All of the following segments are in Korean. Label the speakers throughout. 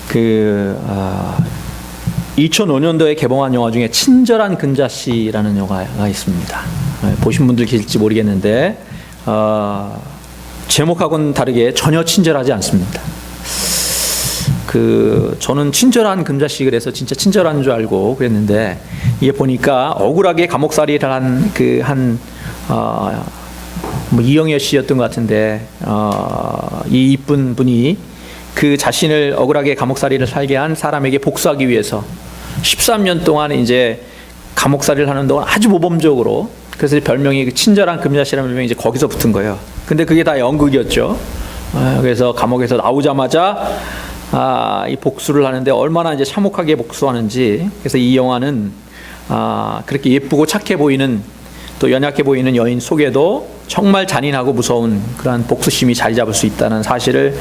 Speaker 1: 그 2005년도에 개봉한 영화 중에 친절한 근자씨라는 영화가 있습니다. 보신 분들 계실지 모르겠는데 제목하고는 다르게 전혀 친절하지 않습니다. 저는 친절한 금자씨 그래서 진짜 친절한 줄 알고 그랬는데 이게 보니까 억울하게 감옥살이를 한 이영애 씨였던 것 같은데 이 이쁜 분이 그 자신을 억울하게 감옥살이를 살게 한 사람에게 복수하기 위해서 13년 동안 이제 감옥살이를 하는 동안 아주 모범적으로, 그래서 별명이 그 친절한 금자씨라는 별명이 이제 거기서 붙은 거예요. 근데 그게 다 연극이었죠. 그래서 감옥에서 나오자마자 이 복수를 하는데 얼마나 이제 참혹하게 복수하는지. 그래서 이 영화는 그렇게 예쁘고 착해 보이는 또 연약해 보이는 여인 속에도 정말 잔인하고 무서운 그러한 복수심이 자리 잡을 수 있다는 사실을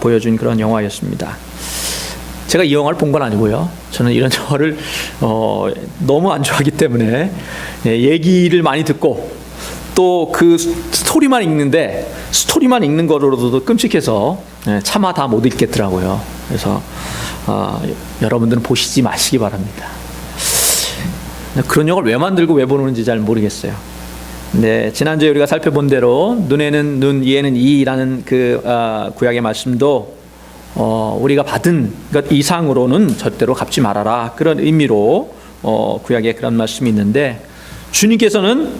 Speaker 1: 보여준 그런 영화였습니다. 제가 이 영화를 본 건 아니고요. 저는 이런 영화를 너무 안 좋아하기 때문에 얘기를 많이 듣고 또 그 스토리만 읽는데 스토리만 읽는 거로도 끔찍해서 차마 다 못 읽겠더라고요. 그래서 여러분들은 보시지 마시기 바랍니다. 그런 영화를 왜 만들고 왜 보는지 잘 모르겠어요. 네, 지난주에 우리가 살펴본 대로 눈에는 눈, 이에는 이라는 그 구약의 말씀도 우리가 받은 것 이상으로는 절대로 갚지 말아라, 그런 의미로 구약에 그런 말씀이 있는데, 주님께서는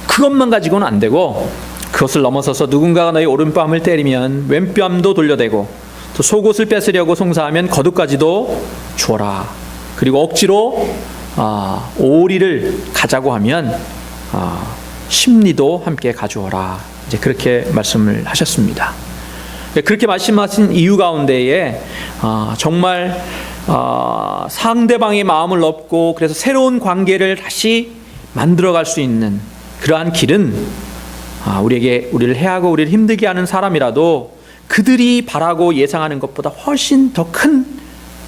Speaker 1: 그것만 가지고는 안 되고 그것을 넘어서서 누군가가 너희 오른뺨을 때리면 왼뺨도 돌려대고 또 속옷을 뺏으려고 송사하면 겉옷까지도 주어라. 그리고 억지로 오리를 가자고 하면 심리도 함께 가져오라. 이제 그렇게 말씀을 하셨습니다. 그렇게 말씀하신 이유 가운데에 정말 상대방의 마음을 얻고 그래서 새로운 관계를 다시 만들어갈 수 있는 그러한 길은 우리를 해하고 우리를 힘들게 하는 사람이라도 그들이 바라고 예상하는 것보다 훨씬 더 큰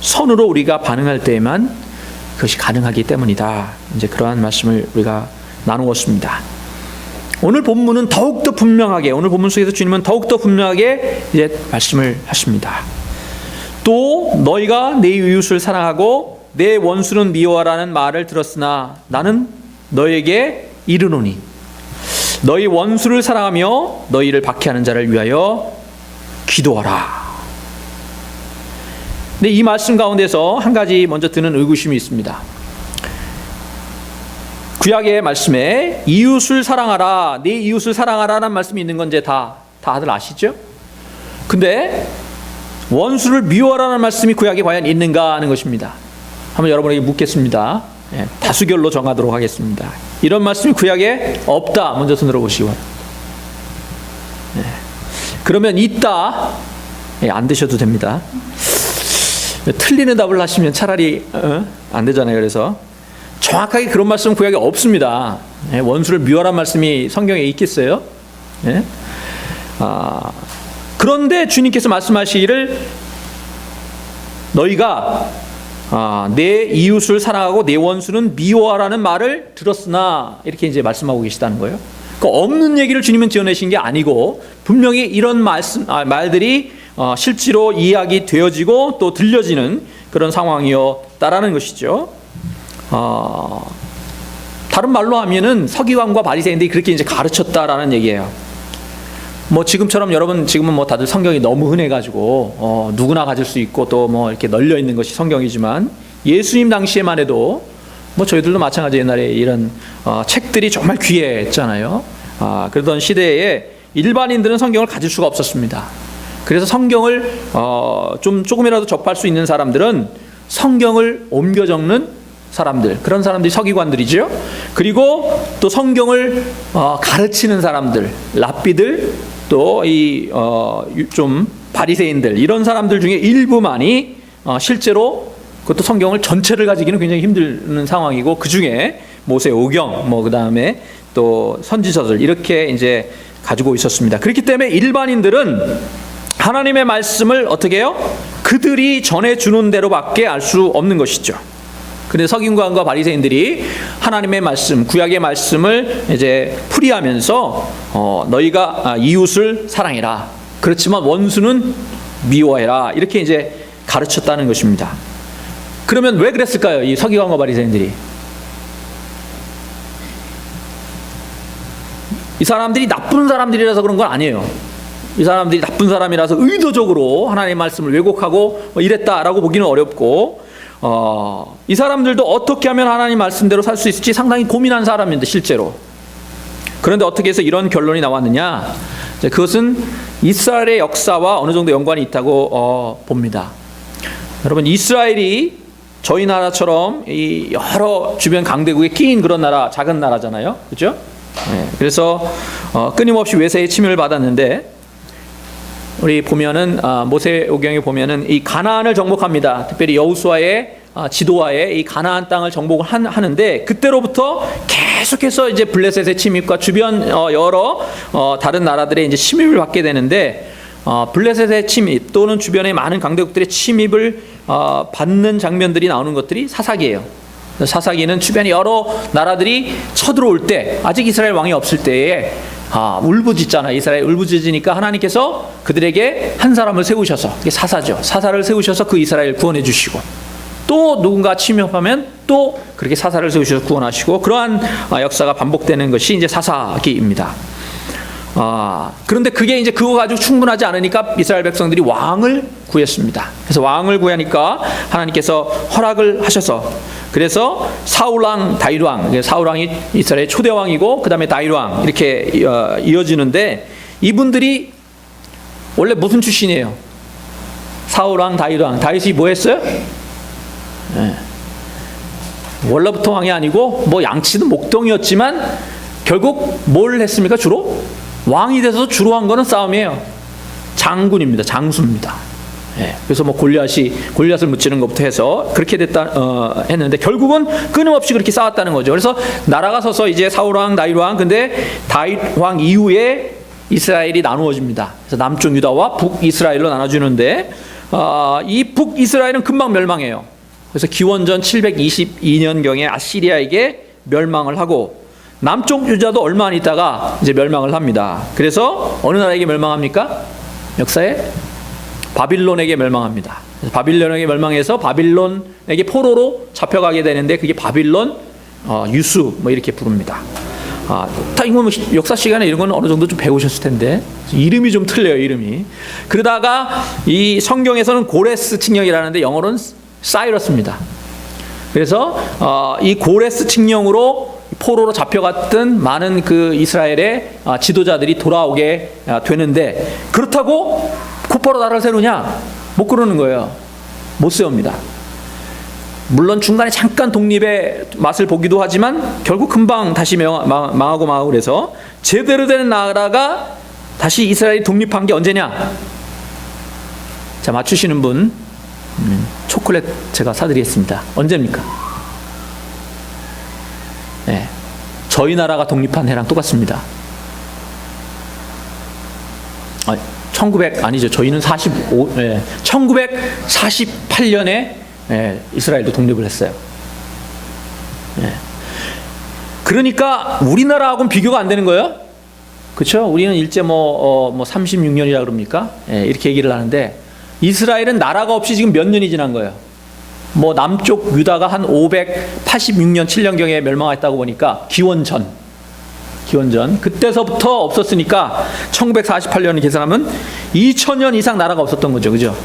Speaker 1: 선으로 우리가 반응할 때에만 그것이 가능하기 때문이다. 이제 그러한 말씀을 우리가 나누었습니다. 오늘 본문은 더욱더 분명하게, 오늘 본문 속에서 주님은 더욱더 분명하게 이제 말씀을 하십니다. 또 너희가 내 이웃을 사랑하고 내 원수는 미워하라는 말을 들었으나 나는 너에게 이르노니 너희 원수를 사랑하며 너희를 박해하는 자를 위하여 기도하라. 근데 이 말씀 가운데서 한 가지 먼저 드는 의구심이 있습니다. 구약의 말씀에 이웃을 사랑하라, 내 이웃을 사랑하라는 말씀이 있는 건 이제 다들 아시죠? 근데 원수를 미워하라는 말씀이 구약에 과연 있는가 하는 것입니다. 한번 여러분에게 묻겠습니다. 다수결로 정하도록 하겠습니다. 이런 말씀이 구약에 없다, 먼저 손들어 보시기 바랍니다. 그러면 있다, 안 드셔도 됩니다. 틀리는 답을 하시면 차라리 안 되잖아요. 그래서 정확하게 그런 말씀은 구약에 없습니다. 원수를 미워하라는 말씀이 성경에 있겠어요? 그런데 주님께서 말씀하시기를 너희가 내 이웃을 사랑하고 내 원수는 미워하라는 말을 들었으나, 이렇게 이제 말씀하고 계시다는 거예요. 그러니까 없는 얘기를 주님은 지어내신 게 아니고 분명히 이런 말들이 실제로 이야기 되어지고 또 들려지는 그런 상황이었다라는 것이죠. 다른 말로 하면은 서기관과 바리새인들이 그렇게 이제 가르쳤다라는 얘기예요. 지금처럼 여러분 지금은 다들 성경이 너무 흔해가지고 누구나 가질 수 있고 또 이렇게 널려 있는 것이 성경이지만, 예수님 당시에만 해도 저희들도 마찬가지 옛날에 이런 책들이 정말 귀했잖아요. 그러던 시대에 일반인들은 성경을 가질 수가 없었습니다. 그래서 성경을 조금이라도 접할 수 있는 사람들은 성경을 옮겨 적는 사람들, 그런 사람들이 서기관들이죠. 그리고 또 성경을 가르치는 사람들, 랍비들, 또 좀 바리새인들, 이런 사람들 중에 일부만이 실제로 그것도 성경을 전체를 가지기는 굉장히 힘든 상황이고, 그 중에 모세오경, 그 다음에 또 선지서들, 이렇게 이제 가지고 있었습니다. 그렇기 때문에 일반인들은 하나님의 말씀을 어떻게 해요? 그들이 전해주는 대로밖에 알 수 없는 것이죠. 그런데 서기관과 바리새인들이 하나님의 말씀, 구약의 말씀을 이제 풀이하면서 너희가 이웃을 사랑해라, 그렇지만 원수는 미워해라, 이렇게 이제 가르쳤다는 것입니다. 그러면 왜 그랬을까요? 이 서기관과 바리새인들이. 이 사람들이 나쁜 사람들이라서 그런 건 아니에요. 이 사람들이 나쁜 사람이라서 의도적으로 하나님의 말씀을 왜곡하고 이랬다라고 보기는 어렵고, 이 사람들도 어떻게 하면 하나님 말씀대로 살 수 있을지 상당히 고민한 사람인데 실제로. 그런데 어떻게 해서 이런 결론이 나왔느냐? 그것은 이스라엘의 역사와 어느 정도 연관이 있다고 봅니다. 여러분, 이스라엘이 저희 나라처럼 이 여러 주변 강대국에 끼인 그런 나라, 작은 나라잖아요, 그렇죠? 네, 그래서 끊임없이 외세의 침입을 받았는데, 우리 보면은 모세오경에 보면은 이 가나안을 정복합니다. 특별히 여호수아의 지도하에 이 가나안 땅을 정복을 하는데, 그때로부터 계속해서 이제 블레셋의 침입과 주변 여러 다른 나라들의 이제 침입을 받게 되는데, 블레셋의 침입 또는 주변의 많은 강대국들의 침입을 받는 장면들이 나오는 것들이 사사기예요. 사사기는 주변에 여러 나라들이 쳐들어올 때, 아직 이스라엘 왕이 없을 때에 울부짖잖아. 이스라엘 울부짖으니까 하나님께서 그들에게 한 사람을 세우셔서, 이게 사사죠. 사사를 세우셔서 그 이스라엘 구원해 주시고, 또 누군가 침입하면 또 그렇게 사사를 세우셔서 구원하시고, 그러한 역사가 반복되는 것이 이제 사사기입니다. 그런데 그게 이제 그거 가지고 충분하지 않으니까 이스라엘 백성들이 왕을 구했습니다. 그래서 왕을 구하니까 하나님께서 허락을 하셔서, 그래서 사울왕, 다윗왕, 사울왕이 이스라엘의 초대왕이고 그 다음에 다윗왕 이렇게 이어지는데, 이분들이 원래 무슨 출신이에요? 사울왕, 다윗왕. 다윗이 뭐 했어요? 네. 원래부터 왕이 아니고 뭐 양치는 목동이었지만 결국 뭘 했습니까? 주로? 왕이 돼서 주로 한 거는 싸움이에요. 장군입니다. 장수입니다. 예, 그래서 뭐 골리앗을 무찌는 것부터 해서 그렇게 됐다 했는데, 결국은 끊임없이 그렇게 싸웠다는 거죠. 그래서 나라가 서서 이제 사울왕, 다윗왕, 근데 다윗왕 이후에 이스라엘이 나누어집니다. 그래서 남쪽 유다와 북이스라엘로 나눠주는데, 이 북이스라엘은 금방 멸망해요. 그래서 기원전 722년경에 아시리아에게 멸망을 하고, 남쪽 유다도 얼마 안 있다가 이제 멸망을 합니다. 그래서 어느 나라에게 멸망합니까? 역사에 바빌론에게 멸망합니다. 바빌론에게 멸망해서 바빌론에게 포로로 잡혀가게 되는데, 그게 바빌론 유수 뭐 이렇게 부릅니다. 다 이거 뭐 역사 시간에 이런 건 어느 정도 좀 배우셨을 텐데 이름이 좀 틀려요, 이름이. 그러다가 이 성경에서는 고레스 칙령이라는데 영어로는 사이러스입니다. 그래서 이 고레스 칙령으로 포로로 잡혀갔던 많은 그 이스라엘의 지도자들이 돌아오게 되는데, 그렇다고 곧바로 나라를 세우냐? 못 그러는 거예요. 못 세웁니다. 물론 중간에 잠깐 독립의 맛을 보기도 하지만 결국 금방 다시 망하고 그래서 제대로 된 나라가 다시 이스라엘이 독립한 게 언제냐? 자, 맞추시는 분 초콜릿 제가 사드리겠습니다. 언제입니까? 네, 저희 나라가 독립한 해랑 똑같습니다. 1900 아니죠. 저희는 1948년에 이스라엘도 독립을 했어요. 그러니까 우리나라하고는 비교가 안 되는 거예요. 그렇죠? 우리는 일제 36년이라 그럽니까? 이렇게 얘기를 하는데, 이스라엘은 나라가 없이 지금 몇 년이 지난 거예요. 뭐 남쪽 유다가 한 586년 7년경에 멸망했다고 보니까 기원전 그때서부터 없었으니까 1948년을 계산하면 2000년 이상 나라가 없었던 거죠. 그죠?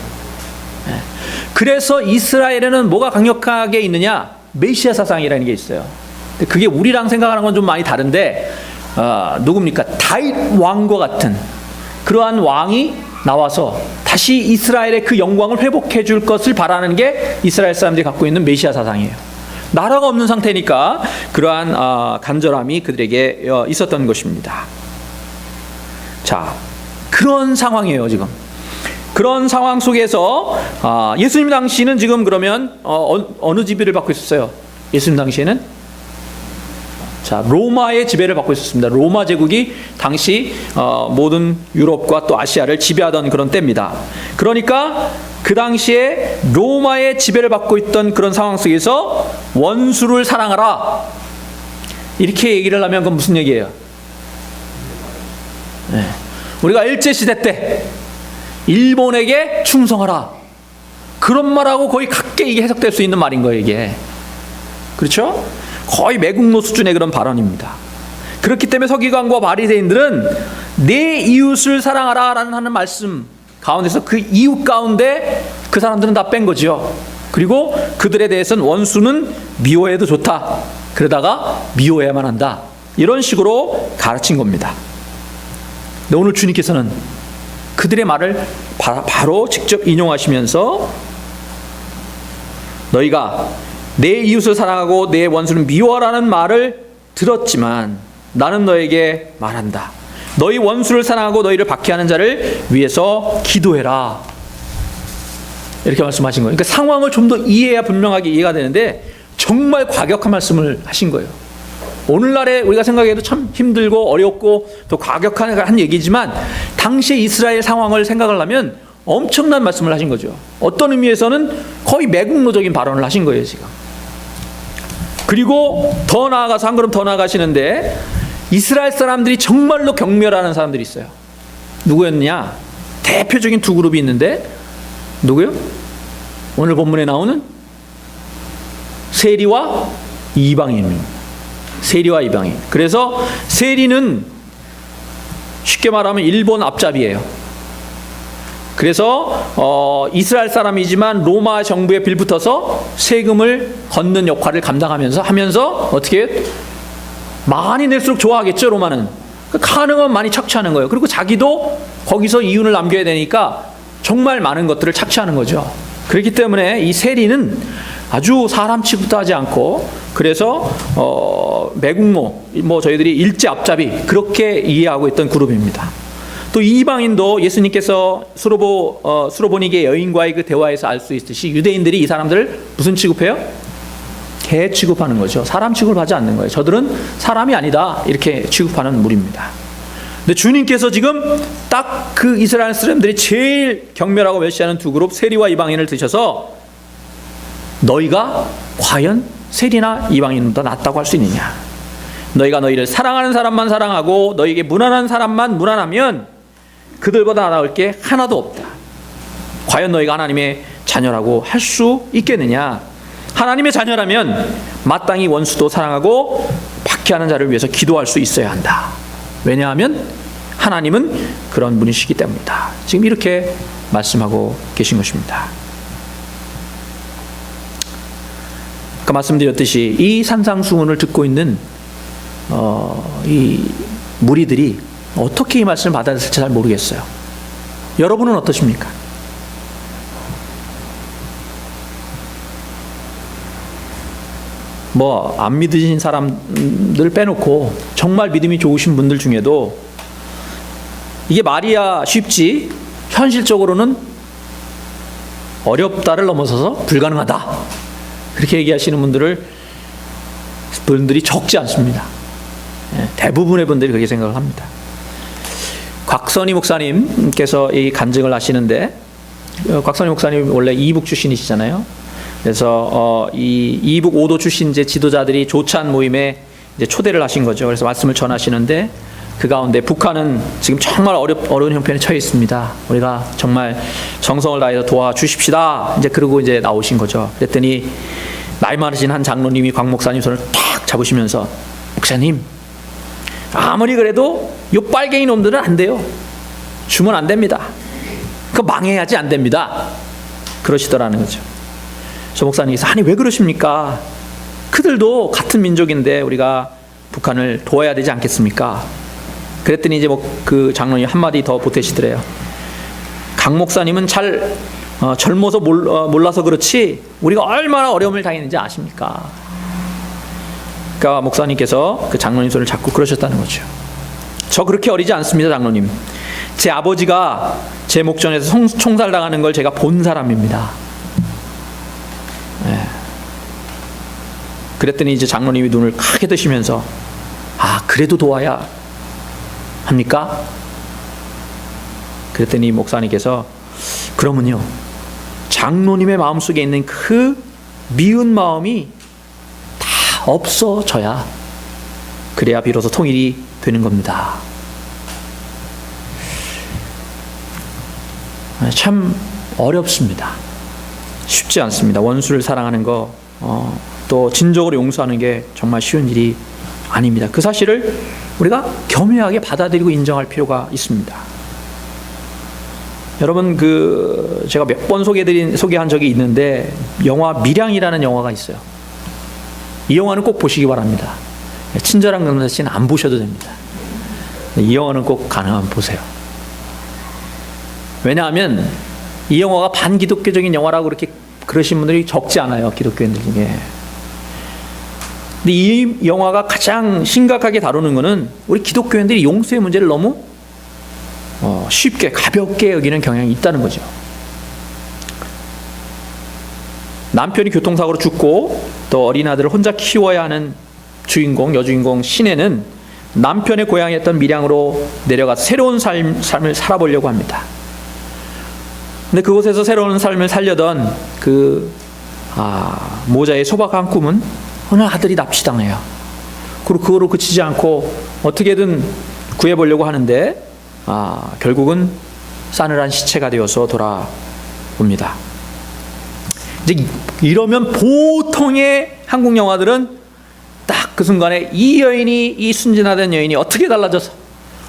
Speaker 1: 그래서 이스라엘에는 뭐가 강력하게 있느냐? 메시아 사상이라는 게 있어요. 그게 우리랑 생각하는 건 좀 많이 다른데, 누굽니까? 다윗 왕과 같은 그러한 왕이 나와서 다시 이스라엘의 그 영광을 회복해 줄 것을 바라는 게 이스라엘 사람들이 갖고 있는 메시아 사상이에요. 나라가 없는 상태니까 그러한 간절함이 그들에게 있었던 것입니다. 자, 그런 상황이에요, 지금. 그런 상황 속에서 예수님 당시는 지금 그러면 어느 지배를 받고 있었어요? 예수님 당시에는 자, 로마의 지배를 받고 있었습니다. 로마 제국이 당시 모든 유럽과 또 아시아를 지배하던 그런 때입니다. 그러니까 그 당시에 로마의 지배를 받고 있던 그런 상황 속에서 원수를 사랑하라, 이렇게 얘기를 하면 그건 무슨 얘기예요? 우리가 일제시대 때 일본에게 충성하라, 그런 말하고 거의 같게 이게 해석될 수 있는 말인 거예요, 이게. 그렇죠? 거의 매국노 수준의 그런 발언입니다. 그렇기 때문에 서기관과 바리새인들은 내 이웃을 사랑하라라는 하는 말씀 가운데서 그 이웃 가운데 그 사람들은 다 뺀 거죠. 그리고 그들에 대해서는 원수는 미워해도 좋다. 그러다가 미워해야만 한다. 이런 식으로 가르친 겁니다. 근데 오늘 주님께서는 그들의 말을 바로 직접 인용하시면서 너희가 내 이웃을 사랑하고 내 원수는 미워하라는 말을 들었지만 나는 너에게 말한다. 너희 원수를 사랑하고 너희를 박해하는 자를 위해서 기도해라. 이렇게 말씀하신 거예요. 그러니까 상황을 좀 더 이해해야 분명하게 이해가 되는데 정말 과격한 말씀을 하신 거예요. 오늘날에 우리가 생각해도 참 힘들고 어렵고 또 과격한 얘기지만 당시의 이스라엘 상황을 생각을 하면 엄청난 말씀을 하신 거죠. 어떤 의미에서는 거의 매국노적인 발언을 하신 거예요, 지금. 그리고 더 나아가서 한 걸음 더 나아가시는데 이스라엘 사람들이 정말로 경멸하는 사람들이 있어요. 누구였냐? 대표적인 두 그룹이 있는데 누구요? 오늘 본문에 나오는 세리와 이방인입니다. 세리와 이방인. 그래서 세리는 쉽게 말하면 일본 앞잡이에요. 그래서 이스라엘 사람이지만 로마 정부에 빌붙어서 세금을 걷는 역할을 하면서 어떻게 많이 낼수록 좋아하겠죠, 로마는. 가능하면 많이 착취하는 거예요. 그리고 자기도 거기서 이윤을 남겨야 되니까 정말 많은 것들을 착취하는 거죠. 그렇기 때문에 이 세리는 아주 사람 취급도 하지 않고 그래서 매국노, 저희들이 일제 앞잡이 그렇게 이해하고 있던 그룹입니다. 또 이방인도 예수님께서 수로보니게 여인과의 그 대화에서 알 수 있듯이 유대인들이 이 사람들을 무슨 취급해요? 개 취급하는 거죠. 사람 취급을 하지 않는 거예요. 저들은 사람이 아니다 이렇게 취급하는 무리입니다. 근데 주님께서 지금 딱 그 이스라엘 사람들이 제일 경멸하고 멸시하는 두 그룹 세리와 이방인을 드셔서 너희가 과연 세리나 이방인보다 낫다고 할 수 있느냐? 너희가 너희를 사랑하는 사람만 사랑하고 너희에게 무난한 사람만 무난하면 그들보다 나을 게 하나도 없다. 과연 너희가 하나님의 자녀라고 할 수 있겠느냐? 하나님의 자녀라면 마땅히 원수도 사랑하고 박해하는 자를 위해서 기도할 수 있어야 한다. 왜냐하면 하나님은 그런 분이시기 때문이다. 지금 이렇게 말씀하고 계신 것입니다. 아까 말씀드렸듯이 이 산상수훈을 듣고 있는 이 무리들이 어떻게 이 말씀을 받아들일지 잘 모르겠어요. 여러분은 어떠십니까? 안 믿으신 사람들 빼놓고 정말 믿음이 좋으신 분들 중에도 이게 말이야 쉽지 현실적으로는 어렵다를 넘어서서 불가능하다 그렇게 얘기하시는 분들이 적지 않습니다. 대부분의 분들이 그렇게 생각을 합니다. 곽선희 목사님께서 이 간증을 하시는데 곽선희 목사님 원래 이북 출신이시잖아요. 그래서 이 이북 5도 출신 이제 지도자들이 조찬 모임에 이제 초대를 하신 거죠. 그래서 말씀을 전하시는데 그 가운데 북한은 지금 정말 어려운 형편에 처해 있습니다. 우리가 정말 정성을 다해서 도와주십시다. 이제 그러고 이제 나오신 거죠. 그랬더니 나이 많으신 한 장로님이 곽 목사님 손을 탁 잡으시면서 목사님 아무리 그래도 요 빨갱이 놈들은 안 돼요. 주면 안 됩니다. 그거 망해야지 안 됩니다. 그러시더라는 거죠. 저 목사님께서 아니 왜 그러십니까? 그들도 같은 민족인데 우리가 북한을 도와야 되지 않겠습니까? 그랬더니 이제 그 장로님 한마디 더 보태시더래요. 강 목사님은 젊어서 몰라서 그렇지 우리가 얼마나 어려움을 당했는지 아십니까? 그러니까 목사님께서 그 장로님 손을 잡고 그러셨다는 거죠. 저 그렇게 어리지 않습니다, 장로님. 제 아버지가 제 목전에서 총살당하는 걸 제가 본 사람입니다. 네. 그랬더니 이제 장로님이 눈을 크게 뜨시면서 그래도 도와야 합니까? 그랬더니 목사님께서 그러면요 장로님의 마음속에 있는 그 미운 마음이 다 없어져야 그래야 비로소 통일이 되는 겁니다. 참 어렵습니다. 쉽지 않습니다. 원수를 사랑하는 거, 또 진정으로 용서하는 게 정말 쉬운 일이 아닙니다. 그 사실을 우리가 겸허하게 받아들이고 인정할 필요가 있습니다. 여러분, 제가 몇 번 소개한 적이 있는데, 영화 밀양이라는 영화가 있어요. 이 영화는 꼭 보시기 바랍니다. 친절한 강사 씨는 안 보셔도 됩니다. 이 영화는 꼭 가능하면 보세요. 왜냐하면 이 영화가 반기독교적인 영화라고 그렇게 그러신 분들이 적지 않아요, 기독교인들 중에. 근데 이 영화가 가장 심각하게 다루는 것은 우리 기독교인들이 용서의 문제를 너무 쉽게 가볍게 여기는 경향이 있다는 거죠. 남편이 교통사고로 죽고 또 어린 아들을 혼자 키워야 하는 여주인공 신혜는 남편의 고향이었던 밀양으로 내려가 새로운 삶을 살아보려고 합니다. 근데 그곳에서 새로운 삶을 살려던 모자의 소박한 꿈은 어느 아들이 납치당해요. 그리고 그거로 그치지 않고 어떻게든 구해보려고 하는데 결국은 싸늘한 시체가 되어서 돌아옵니다. 이제 이러면 보통의 한국 영화들은 딱 그 순간에 이 순진하던 여인이 어떻게 달라져서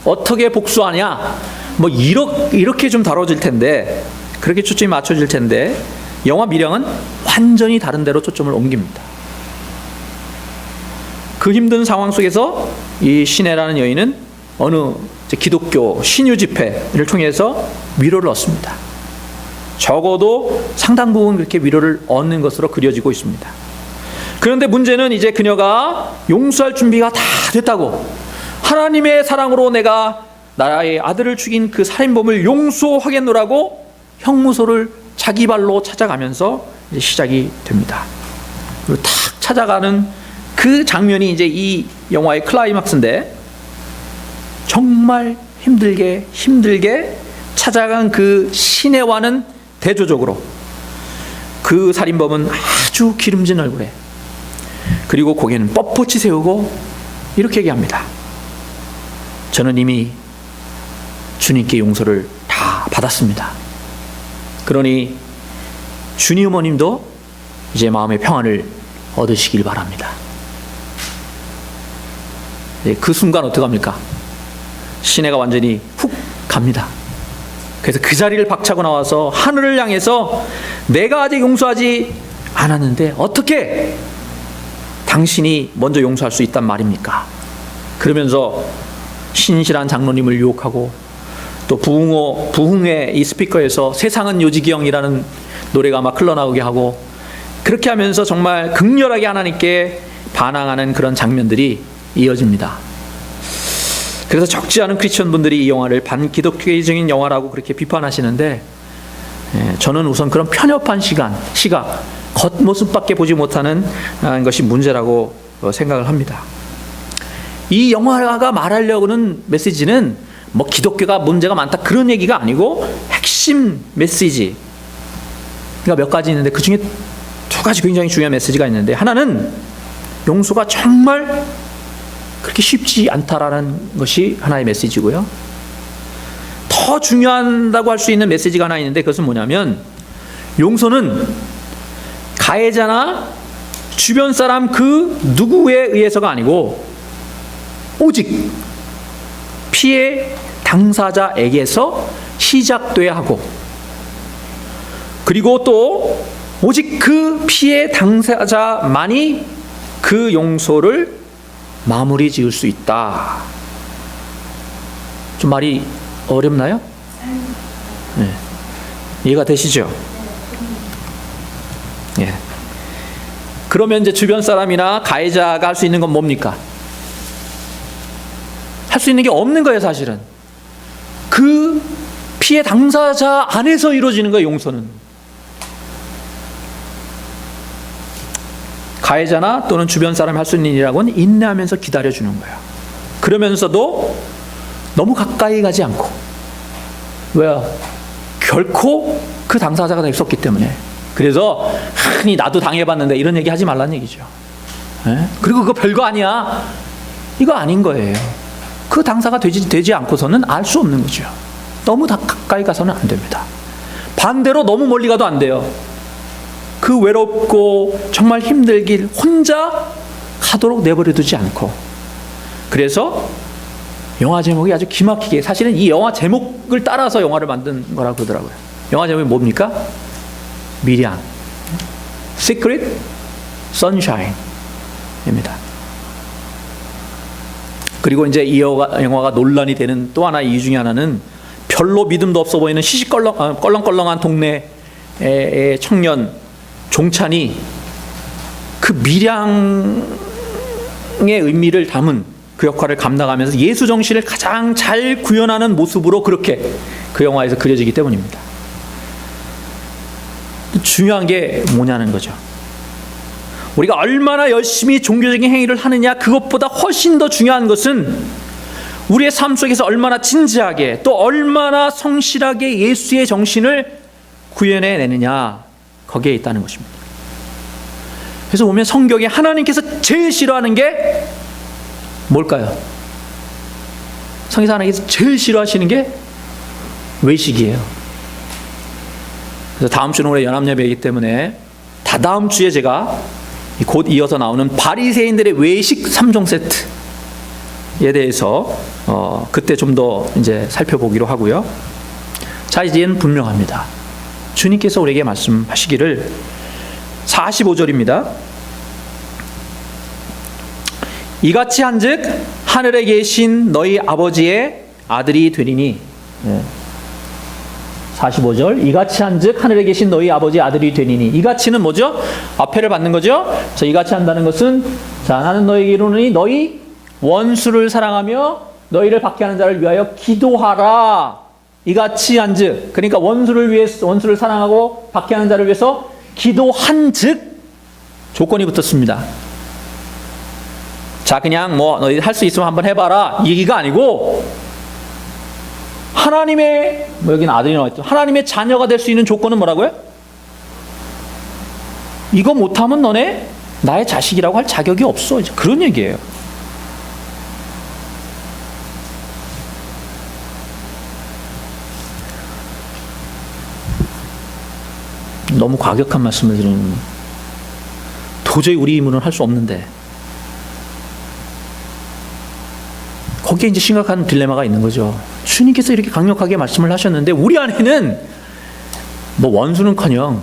Speaker 1: 어떻게 복수하냐, 뭐 이렇게 좀 다뤄질 텐데, 그렇게 초점이 맞춰질 텐데, 영화 밀양은 완전히 다른 데로 초점을 옮깁니다. 그 힘든 상황 속에서 이 신혜라는 여인은 어느 기독교 신유 집회를 통해서 위로를 얻습니다. 적어도 상당 부분 그렇게 위로를 얻는 것으로 그려지고 있습니다. 그런데 문제는 이제 그녀가 용서할 준비가 다 됐다고, 하나님의 사랑으로 내가 나의 아들을 죽인 그 살인범을 용서하겠노라고 형무소를 자기 발로 찾아가면서 이제 시작이 됩니다. 그리고 탁 찾아가는 그 장면이 이제 이 영화의 클라이막스인데, 정말 힘들게 찾아간 그 신혜와는 대조적으로 그 살인범은 아주 기름진 얼굴에, 그리고 고개는 뻣뻣이 세우고 이렇게 얘기합니다. 저는 이미 주님께 용서를 다 받았습니다. 그러니 주님 어머님도 이제 마음의 평안을 얻으시길 바랍니다. 그 순간 어떡합니까? 신혜가 완전히 훅 갑니다. 그래서 그 자리를 박차고 나와서 하늘을 향해서 내가 아직 용서하지 않았는데 어떻게 당신이 먼저 용서할 수 있단 말입니까? 그러면서 신실한 장로님을 유혹하고, 또 부흥의 이 스피커에서 세상은 요지기형이라는 노래가 막 흘러나오게 하고, 그렇게 하면서 정말 극렬하게 하나님께 반항하는 그런 장면들이 이어집니다. 그래서 적지 않은 크리스천 분들이 이 영화를 반기독교적인 영화라고 그렇게 비판하시는데, 저는 우선 그런 편협한 시각, 겉모습밖에 보지 못하는 것이 문제라고 생각을 합니다. 이 영화가 말하려고 하는 메시지는 뭐 기독교가 문제가 많다 그런 얘기가 아니고, 핵심 메시지가 몇 가지 있는데 그 중에 두 가지 굉장히 중요한 메시지가 있는데, 하나는 용서가 정말 그렇게 쉽지 않다라는 것이 하나의 메시지고요. 더 중요하다고 할 수 있는 메시지가 하나 있는데, 그것은 뭐냐면, 용서는 가해자나 주변 사람 그 누구에 의해서가 아니고 오직 피해 당사자에게서 시작돼야 하고, 그리고 또 오직 그 피해 당사자만이 그 용서를 마무리 지을 수 있다. 좀 말이 어렵나요? 네. 이해가 되시죠? 예. 그러면 이제 주변 사람이나 가해자가 할 수 있는 건 뭡니까? 할 수 있는 게 없는 거예요, 사실은. 그 피해 당사자 안에서 이루어지는 거예요, 용서는. 가해자나 또는 주변 사람이 할 수 있는 일이라고는 인내하면서 기다려주는 거예요. 그러면서도 너무 가까이 가지 않고. 왜요? 결코 그 당사자가 될 수 없기 때문에. 그래서 흔히 나도 당해봤는데 이런 얘기 하지 말라는 얘기죠. 예? 그리고 그거 별거 아니야, 이거 아닌 거예요. 그 당사가 되지 않고서는 알 수 없는 거죠. 너무 가까이 가서는 안 됩니다. 반대로 너무 멀리 가도 안 돼요. 그 외롭고 정말 힘들길 혼자 가도록 내버려 두지 않고, 그래서 영화 제목이 아주 기막히게, 사실은 이 영화 제목을 따라서 영화를 만든 거라고 그러더라고요. 영화 제목이 뭡니까? 미량, Secret Sunshine 입니다. 그리고 이제 이 영화가 논란이 되는 또 하나 이유 중에 하나는, 별로 믿음도 없어 보이는 껄렁껄렁한 동네의 청년 종찬이 그 미량의 의미를 담은 그 역할을 감당하면서 예수 정신을 가장 잘 구현하는 모습으로 그렇게 그 영화에서 그려지기 때문입니다. 중요한 게 뭐냐는 거죠. 우리가 얼마나 열심히 종교적인 행위를 하느냐, 그것보다 훨씬 더 중요한 것은 우리의 삶 속에서 얼마나 진지하게 또 얼마나 성실하게 예수의 정신을 구현해내느냐, 거기에 있다는 것입니다. 그래서 보면 성경에 하나님께서 제일 싫어하는 게 뭘까요? 성경에서 하나님께서 제일 싫어하시는 게 외식이에요. 그래서 다음 주는 우리 연합예배이기 때문에 다다음 주에 제가 곧 이어서 나오는 바리새인들의 외식 3종 세트에 대해서 그때 좀 더 이제 살펴보기로 하고요. 자, 이제는 분명합니다. 주님께서 우리에게 말씀하시기를, 45절입니다. 이같이 한즉 하늘에 계신 너희 아버지의 아들이 되리니. 45절, 이같이 한즉 하늘에 계신 너희 아버지의 아들이 되리니. 이같이는 뭐죠? 앞에를 받는 거죠. 그래서 이같이 한다는 것은, 자, 나는 너희에게 이르노니 너희 원수를 사랑하며 너희를 박해하는 자를 위하여 기도하라. 이같이 한즉, 그러니까 원수를 사랑하고 박해하는 자를 위해서 기도한즉 조건이 붙었습니다. 자, 그냥 뭐 너희 할 수 있으면 한번 해봐라, 이 얘기가 아니고, 하나님의, 여기는 아들이 나와있죠. 하나님의 자녀가 될 수 있는 조건은 뭐라고요? 이거 못하면 너네 나의 자식이라고 할 자격이 없어, 그런 얘기예요. 너무 과격한 말씀을 드리는, 도저히 우리 힘으로는 할 수 없는데, 거기에 이제 심각한 딜레마가 있는 거죠. 주님께서 이렇게 강력하게 말씀을 하셨는데 우리 안에는 뭐 원수는커녕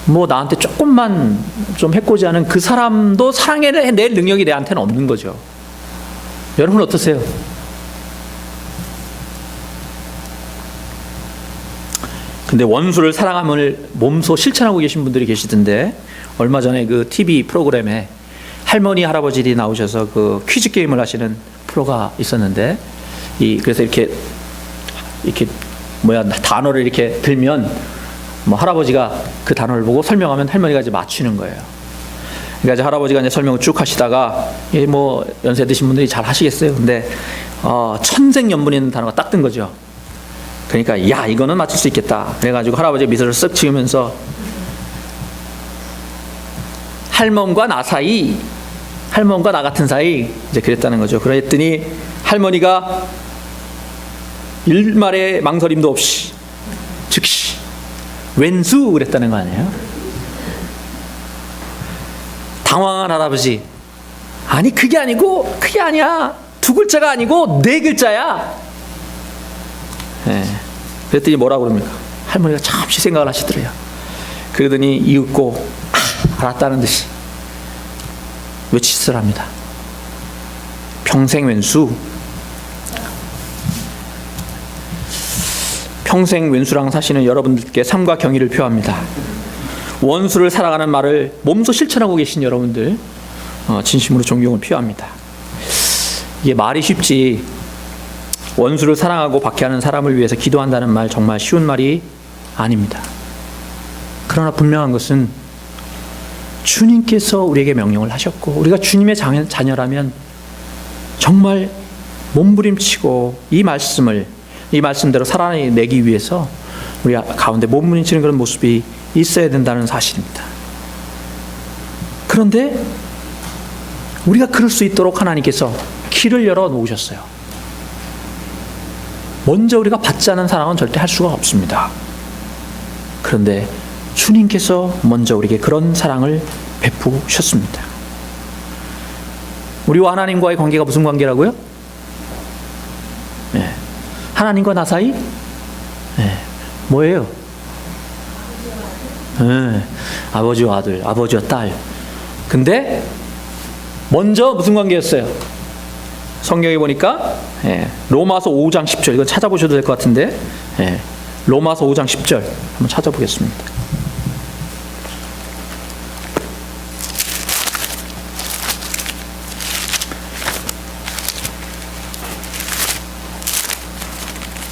Speaker 1: 뭐 나한테 조금만 좀 해코지하는 그 사람도 사랑해낼 능력이 내한테는 없는 거죠. 여러분 어떠세요? 근데 원수를 사랑함을 몸소 실천하고 계신 분들이 계시던데, 얼마 전에 그 TV 프로그램에 할머니 할아버지들이 나오셔서 그 퀴즈 게임을 하시는 프로가 있었는데, 그래서 이렇게 단어를 이렇게 들면 뭐 할아버지가 그 단어를 보고 설명하면 할머니가 이제 맞추는 거예요. 그러니까 이제 할아버지가 이제 설명을 쭉 하시다가, 뭐 연세 드신 분들이 잘 하시겠어요. 근데 천생연분이라는 단어가 딱 뜬 거죠. 그러니까 야, 이거는 맞출 수 있겠다. 그래가지고 할아버지가 미소를 쓱 지으면서 할멈과 나 사이, 할멈과 나 같은 사이, 이제 그랬다는 거죠. 그랬더니 할머니가 일말의 망설임도 없이 즉시 왼수 그랬다는 거 아니에요? 당황한 할아버지, 아니 그게 아니야, 두 글자가 아니고 네 글자야. 그랬더니 뭐라고 그럽니까? 할머니가 잠시 생각을 하시더래요. 그러더니 이윽고 알았다는 듯이 외치시랍니다. 평생 왼수. 평생 왼수랑 사시는 여러분들께 삶과 경의를 표합니다. 원수를 사랑하는 말을 몸소 실천하고 계신 여러분들, 진심으로 존경을 표합니다. 이게 말이 쉽지, 원수를 사랑하고 박해하는 사람을 위해서 기도한다는 말 정말 쉬운 말이 아닙니다. 그러나 분명한 것은 주님께서 우리에게 명령을 하셨고, 우리가 주님의 자녀라면 정말 몸부림치고 이 말씀대로 살아내기 위해서 우리 가운데 몸부림치는 그런 모습이 있어야 된다는 사실입니다. 그런데 우리가 그럴 수 있도록 하나님께서 길을 열어 놓으셨어요. 먼저 우리가 받지 않은 사랑은 절대 할 수가 없습니다. 그런데 주님께서 먼저 우리에게 그런 사랑을 베푸셨습니다. 우리와 하나님과의 관계가 무슨 관계라고요? 네. 하나님과 나 사이? 네. 뭐예요? 네. 아버지와 아들, 아버지와 딸. 근데 먼저 무슨 관계였어요? 성경에 보니까 로마서 5장 10절, 이거 찾아보셔도 될 것 같은데, 로마서 5장 10절 한번 찾아보겠습니다.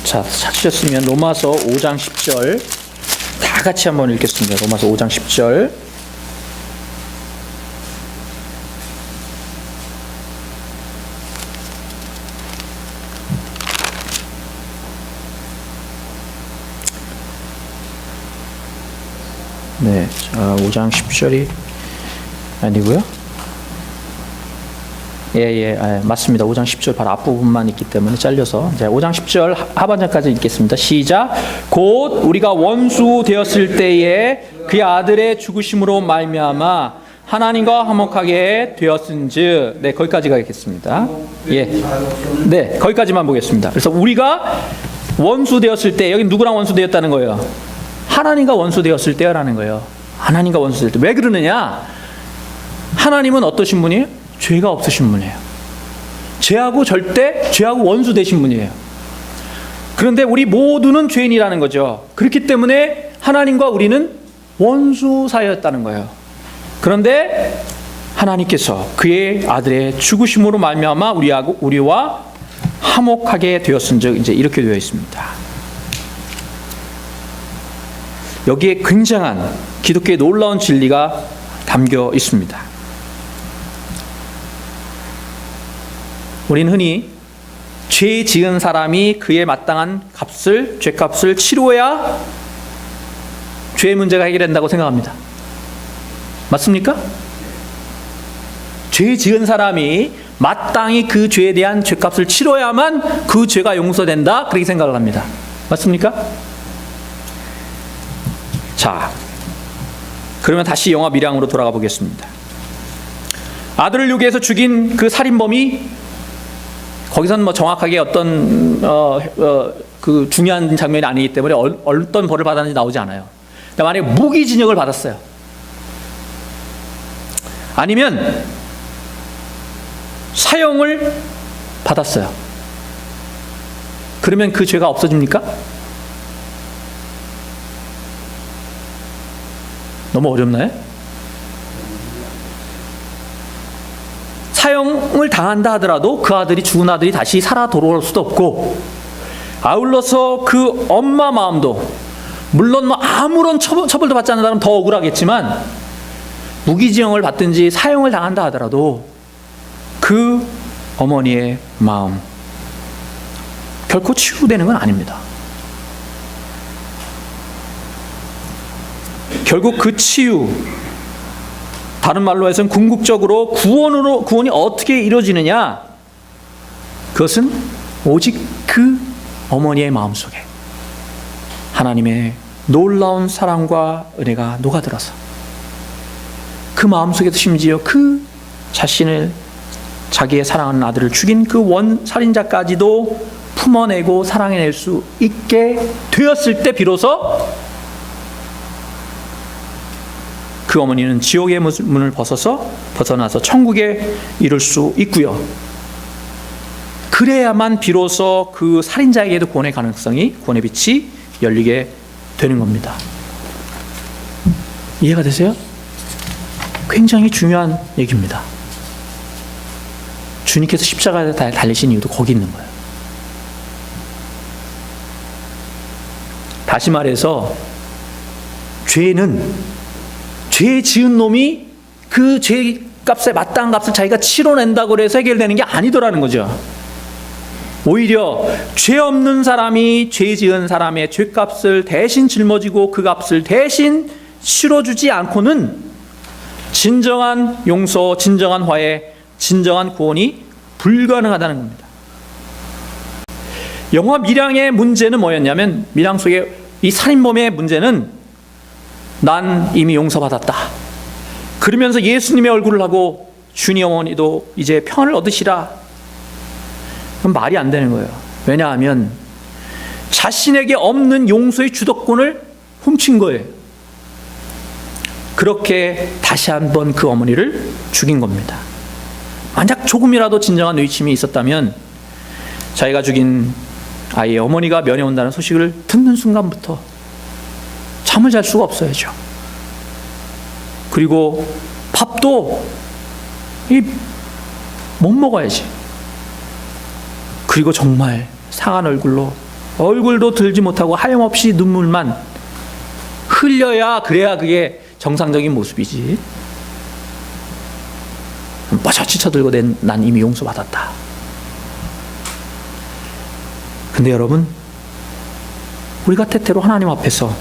Speaker 1: 자, 찾으셨으면 로마서 5장 10절 다 같이 한번 읽겠습니다. 로마서 5장 10절. 네, 자, 5장 10절이 아니고요. 맞습니다. 5장 10절 바로 앞부분만 있기 때문에 잘려서 이제 5장 10절 하반절까지 읽겠습니다. 시작. 곧 우리가 원수 되었을 때에 그의 아들의 죽으심으로 말미암아 하나님과 화목하게 되었은즉. 네, 거기까지 가겠습니다. 네, 거기까지만 보겠습니다. 그래서 우리가 원수 되었을 때, 여기 누구랑 원수 되었다는 거예요? 하나님과 원수 되었을 때라는 거예요. 하나님과 원수 되었을 때. 왜 그러느냐? 하나님은 어떠신 분이에요? 죄가 없으신 분이에요. 죄하고 원수 되신 분이에요. 그런데 우리 모두는 죄인이라는 거죠. 그렇기 때문에 하나님과 우리는 원수 사이였다는 거예요. 그런데 하나님께서 그의 아들의 죽으심으로 말미암아 우리와 화목하게 되었은즉, 이제 이렇게 되어 있습니다. 여기에 굉장한 기독교의 놀라운 진리가 담겨 있습니다. 우리는 흔히 죄 지은 사람이 그에 마땅한 죄값을 치러야 죄의 문제가 해결된다고 생각합니다. 맞습니까? 죄 지은 사람이 마땅히 그 죄에 대한 죄값을 치러야만 그 죄가 용서된다, 그렇게 생각을 합니다. 맞습니까? 자, 그러면 다시 영화 밀양으로 돌아가 보겠습니다. 아들을 유괴해서 죽인 그 살인범이, 거기서는 뭐 정확하게 어떤 그 중요한 장면이 아니기 때문에 어떤 벌을 받았는지 나오지 않아요. 근데 만약에 무기징역을 받았어요, 아니면 사형을 받았어요, 그러면 그 죄가 없어집니까? 너무 어렵나요? 사형을 당한다 하더라도 그 아들이, 죽은 아들이 다시 살아 돌아올 수도 없고, 아울러서 그 엄마 마음도, 물론 뭐 아무런 처벌도 받지 않는 사람은 더 억울하겠지만, 무기징역을 받든지 사형을 당한다 하더라도 그 어머니의 마음 결코 치유되는 건 아닙니다. 결국 그 치유, 다른 말로 해서는 궁극적으로 구원이 어떻게 이루어지느냐, 그것은 오직 그 어머니의 마음속에 하나님의 놀라운 사랑과 은혜가 녹아들어서, 그 마음속에도 심지어 그 자기의 사랑하는 아들을 죽인 그 살인자까지도 품어내고 사랑해낼 수 있게 되었을 때 비로소 그 어머니는 지옥의 문을 벗어나서 천국에 이룰 수 있고요. 그래야만 비로소 그 살인자에게도 구원의 빛이 열리게 되는 겁니다. 이해가 되세요? 굉장히 중요한 얘기입니다. 주님께서 십자가에 달리신 이유도 거기 있는 거예요. 다시 말해서 죄 지은 놈이 그 죄값에 마땅한 값을 자기가 치러낸다고 해서 해결되는 게 아니더라는 거죠. 오히려 죄 없는 사람이 죄 지은 사람의 죄값을 대신 짊어지고 그 값을 대신 치러주지 않고는 진정한 용서, 진정한 화해, 진정한 구원이 불가능하다는 겁니다. 영화 밀양의 문제는 뭐였냐면, 밀양 속의 이 살인범의 문제는 난 이미 용서받았다. 그러면서 예수님의 얼굴을 하고 주님 어머니도 이제 평안을 얻으시라. 그럼 말이 안 되는 거예요. 왜냐하면 자신에게 없는 용서의 주도권을 훔친 거예요. 그렇게 다시 한번 그 어머니를 죽인 겁니다. 만약 조금이라도 진정한 뇌침이 있었다면 자기가 죽인 아이의 어머니가 면회 온다는 소식을 듣는 순간부터 잠을 잘 수가 없어야죠. 그리고 밥도 못 먹어야지. 그리고 정말 상한 얼굴도 들지 못하고 하염없이 눈물만 흘려야 그래야 그게 정상적인 모습이지. 뻗어치 쳐들고 난 이미 용서받았다. 근데 여러분, 우리가 때때로 하나님 앞에서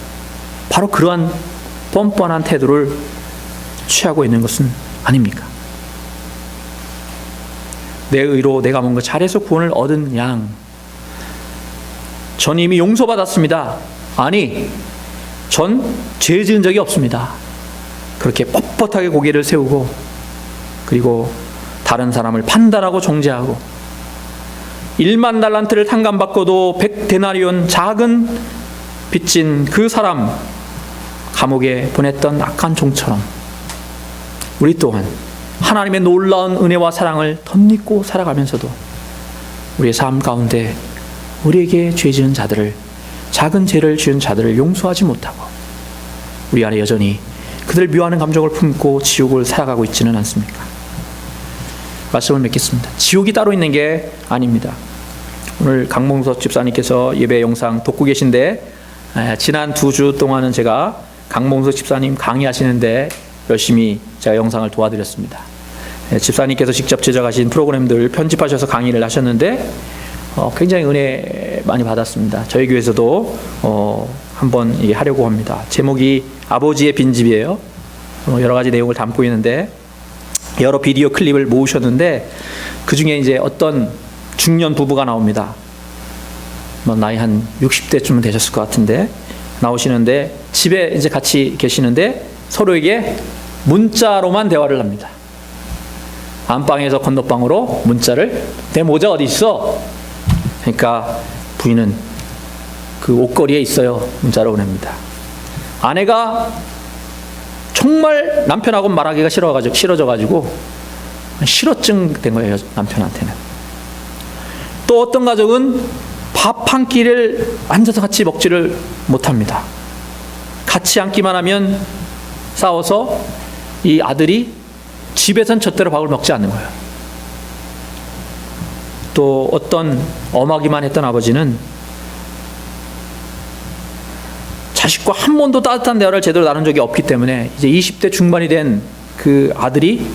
Speaker 1: 바로 그러한 뻔뻔한 태도를 취하고 있는 것은 아닙니까? 내 의로 내가 뭔가 잘해서 구원을 얻은 양, 전 이미 용서받았습니다. 아니, 전 죄 지은 적이 없습니다. 그렇게 뻣뻣하게 고개를 세우고, 그리고 다른 사람을 판단하고 정죄하고, 1만 달란트를 탕감받고도 100데나리온 작은 빚진 그 사람 감옥에 보냈던 악한 종처럼 우리 또한 하나님의 놀라운 은혜와 사랑을 덧입고 살아가면서도 우리의 삶 가운데 우리에게 죄 지은 자들을, 작은 죄를 지은 자들을 용서하지 못하고 우리 안에 여전히 그들을 미워하는 감정을 품고 지옥을 살아가고 있지는 않습니까? 말씀을 맺겠습니다. 지옥이 따로 있는 게 아닙니다. 오늘 강봉석 집사님께서 예배 영상 돕고 계신데, 지난 2주 동안은 제가 강봉석 집사님 강의하시는데 열심히 제가 영상을 도와드렸습니다. 집사님께서 직접 제작하신 프로그램들 편집하셔서 강의를 하셨는데 굉장히 은혜 많이 받았습니다. 저희 교회에서도 한번 하려고 합니다. 제목이 아버지의 빈집이에요. 여러 가지 내용을 담고 있는데 여러 비디오 클립을 모으셨는데 그 중에 이제 어떤 중년 부부가 나옵니다. 나이 한 60대쯤 되셨을 것 같은데 나오시는데 집에 이제 같이 계시는데 서로에게 문자로만 대화를 합니다. 안방에서 건너방으로 문자를, 내 모자 어디 있어? 그러니까 부인은 그 옷걸이에 있어요. 문자로 보냅니다. 아내가 정말 남편하고 말하기가 싫어져가지고 실어증 된 거예요, 남편한테는. 또 어떤 가족은 밥 한 끼를 앉아서 같이 먹지를 못합니다. 같이 앉기만 하면 싸워서 이 아들이 집에선 젖대로 밥을 먹지 않는 거예요. 또 어떤 엄하기만 했던 아버지는 자식과 한 번도 따뜻한 대화를 제대로 나눈 적이 없기 때문에 이제 20대 중반이 된 그 아들이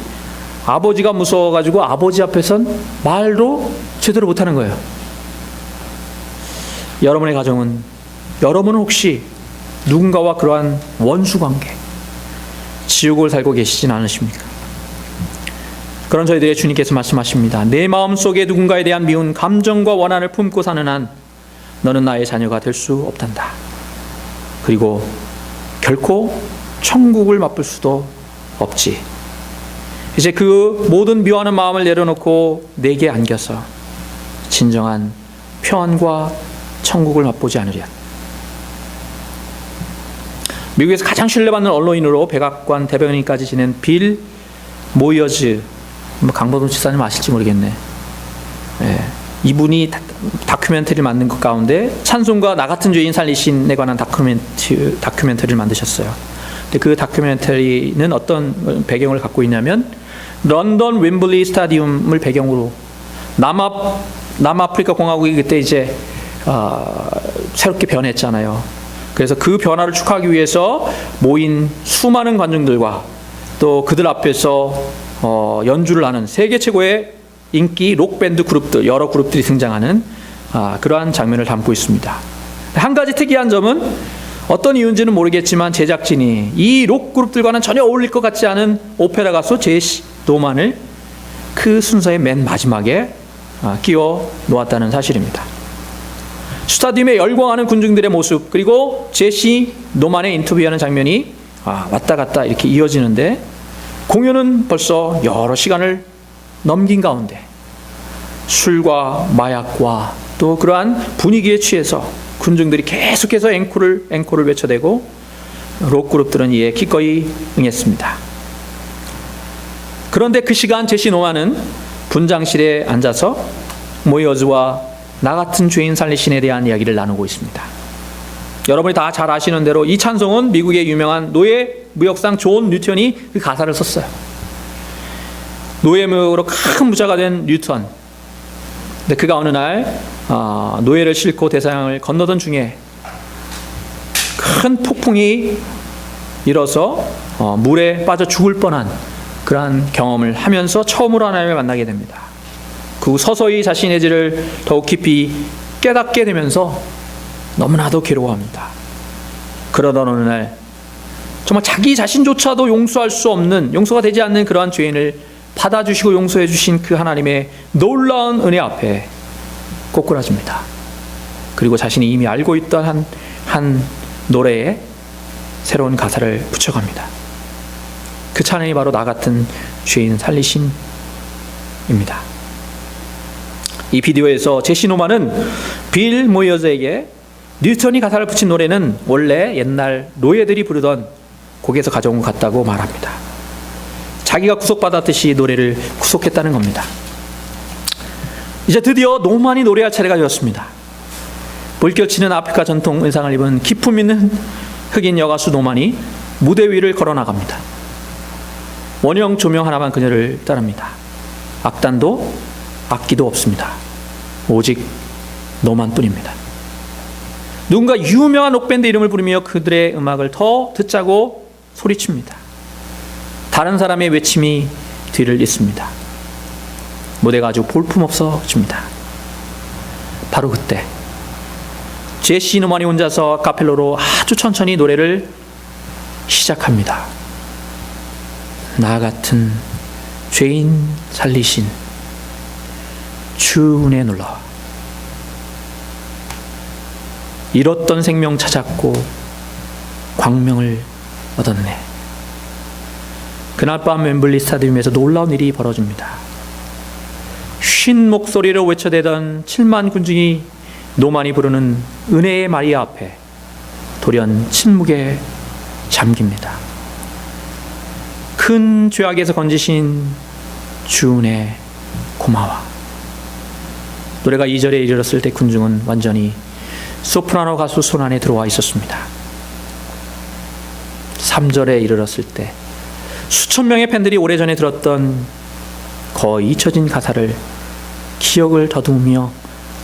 Speaker 1: 아버지가 무서워가지고 아버지 앞에선 말도 제대로 못하는 거예요. 여러분의 가정은, 여러분은 혹시 누군가와 그러한 원수관계, 지옥을 살고 계시진 않으십니까? 그런 저희들의 주님께서 말씀하십니다. 내 마음속에 누군가에 대한 미운 감정과 원한을 품고 사는 한 너는 나의 자녀가 될 수 없단다. 그리고 결코 천국을 맛볼 수도 없지. 이제 그 모든 미워하는 마음을 내려놓고 내게 안겨서 진정한 평안과 천국을 맛보지 않으랴. 미국에서 가장 신뢰받는 언론인으로 백악관 대변인까지 지낸 빌 모이어즈, 강보동 집사님 아실지 모르겠네. 이분이 다큐멘터리를 만든 것 가운데 찬송가 나 같은 죄인 살리신에 관한 다큐멘터리를 만드셨어요. 근데 그 다큐멘터리는 어떤 배경을 갖고 있냐면 런던 웸블리 스타디움을 배경으로 남아프리카 공화국이 그때 이제 새롭게 변했잖아요. 그래서 그 변화를 축하하기 위해서 모인 수많은 관중들과 또 그들 앞에서 연주를 하는 세계 최고의 인기 록밴드 그룹들, 여러 그룹들이 등장하는 그러한 장면을 담고 있습니다. 한 가지 특이한 점은 어떤 이유인지는 모르겠지만 제작진이 이 록 그룹들과는 전혀 어울릴 것 같지 않은 오페라 가수 제시 노만을 그 순서의 맨 마지막에 끼워 놓았다는 사실입니다. 스타디움에 열광하는 군중들의 모습, 그리고 제시 노만의 인터뷰하는 장면이 왔다 갔다 이렇게 이어지는데 공연은 벌써 여러 시간을 넘긴 가운데 술과 마약과 또 그러한 분위기에 취해서 군중들이 계속해서 앵콜을 외쳐대고 록그룹들은 이에 기꺼이 응했습니다. 그런데 그 시간 제시 노만은 분장실에 앉아서 모이어즈와 나 같은 죄인 살리신에 대한 이야기를 나누고 있습니다. 여러분이 다 잘 아시는 대로 이 찬송은 미국의 유명한 노예 무역상 존 뉴턴이 그 가사를 썼어요. 노예 무역으로 큰 부자가 된 뉴턴. 근데 그가 어느 날 노예를 싣고 대서양을 건너던 중에 큰 폭풍이 일어서 물에 빠져 죽을 뻔한 그러한 경험을 하면서 처음으로 하나님을 만나게 됩니다. 그 서서히 자신의 죄를 더욱 깊이 깨닫게 되면서 너무나도 괴로워합니다. 그러던 어느 날 정말 자기 자신조차도 용서할 수 없는, 용서가 되지 않는 그러한 죄인을 받아주시고 용서해 주신 그 하나님의 놀라운 은혜 앞에 꼬꾸라집니다. 그리고 자신이 이미 알고 있던 한 노래에 새로운 가사를 붙여갑니다. 그 찬양이 바로 나 같은 죄인 살리신입니다. 이 비디오에서 제시 노만은 빌 모이어즈에게 뉴턴이 가사를 붙인 노래는 원래 옛날 노예들이 부르던 곡에서 가져온 것 같다고 말합니다. 자기가 구속받았듯이 노래를 구속했다는 겁니다. 이제 드디어 노만이 노래할 차례가 되었습니다. 물결치는 아프리카 전통 의상을 입은 기품 있는 흑인 여가수 노만이 무대 위를 걸어 나갑니다. 원형 조명 하나만 그녀를 따릅니다. 악단도 악기도 없습니다. 오직 노만뿐입니다. 누군가 유명한 록밴드 이름을 부르며 그들의 음악을 더 듣자고 소리칩니다. 다른 사람의 외침이 뒤를 잇습니다. 무대가 아주 볼품없어집니다. 바로 그때 제시 노만이 혼자서 카펠로로 아주 천천히 노래를 시작합니다. 나 같은 죄인 살리신 주 은혜 놀라워. 잃었던 생명 찾았고 광명을 얻었네. 그날 밤 웸블리 스타디움에서 놀라운 일이 벌어집니다. 쉰 목소리로 외쳐대던 7만 군중이 노만이 부르는 은혜의 마리아 앞에 돌연 침묵에 잠깁니다. 큰 죄악에서 건지신 주 은혜 고마워. 노래가 2절에 이르렀을 때 군중은 완전히 소프라노 가수 손 안에 들어와 있었습니다. 3절에 이르렀을 때 수천 명의 팬들이 오래전에 들었던 거의 잊혀진 가사를 기억을 더듬으며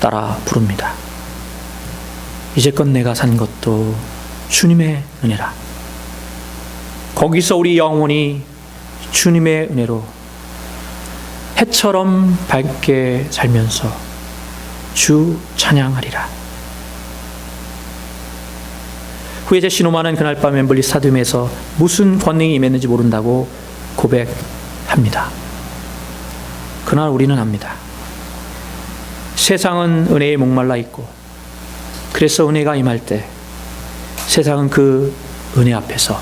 Speaker 1: 따라 부릅니다. 이제껏 내가 산 것도 주님의 은혜라. 거기서 우리 영혼이 주님의 은혜로 해처럼 밝게 살면서 주 찬양하리라. 후에 제시 노만은 그날 밤 웸블리 스타디움에서 무슨 권능이 임했는지 모른다고 고백합니다. 그날 우리는 압니다. 세상은 은혜에 목말라 있고 그래서 은혜가 임할 때 세상은 그 은혜 앞에서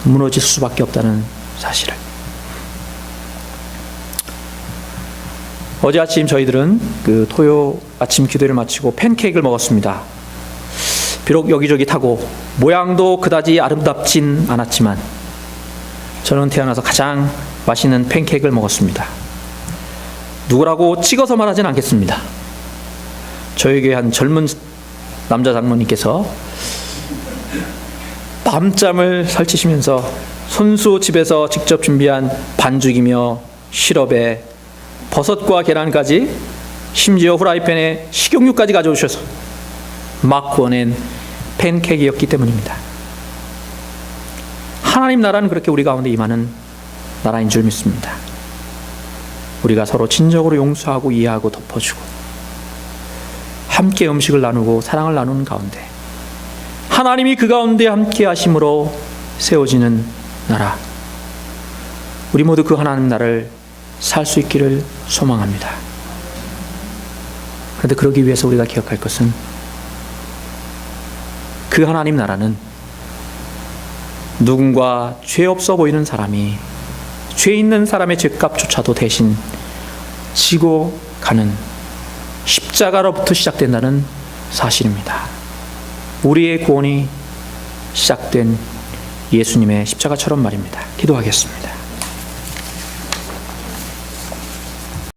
Speaker 1: 무너질 수밖에 없다는 사실을. 어제 아침 저희들은 그 토요 아침 기도를 마치고 팬케이크를 먹었습니다. 비록 여기저기 타고 모양도 그다지 아름답진 않았지만 저는 태어나서 가장 맛있는 팬케이크를 먹었습니다. 누구라고 찍어서 말하진 않겠습니다. 저희 교회 한 젊은 남자 장로님께서 밤잠을 설치시면서 손수 집에서 직접 준비한 반죽이며 시럽에 버섯과 계란까지 심지어 후라이팬에 식용유까지 가져오셔서 막 구워낸 팬케이크였기 때문입니다. 하나님 나라는 그렇게 우리 가운데 임하는 나라인 줄 믿습니다. 우리가 서로 친절하고 용서하고 이해하고 덮어주고 함께 음식을 나누고 사랑을 나누는 가운데 하나님이 그 가운데 함께 하심으로 세워지는 나라, 우리 모두 그 하나님 나라를 살 수 있기를 소망합니다. 그런데 그러기 위해서 우리가 기억할 것은 그 하나님 나라는 누군가 죄 없어 보이는 사람이 죄 있는 사람의 죄값조차도 대신 지고 가는 십자가로부터 시작된다는 사실입니다. 우리의 구원이 시작된 예수님의 십자가처럼 말입니다. 기도하겠습니다.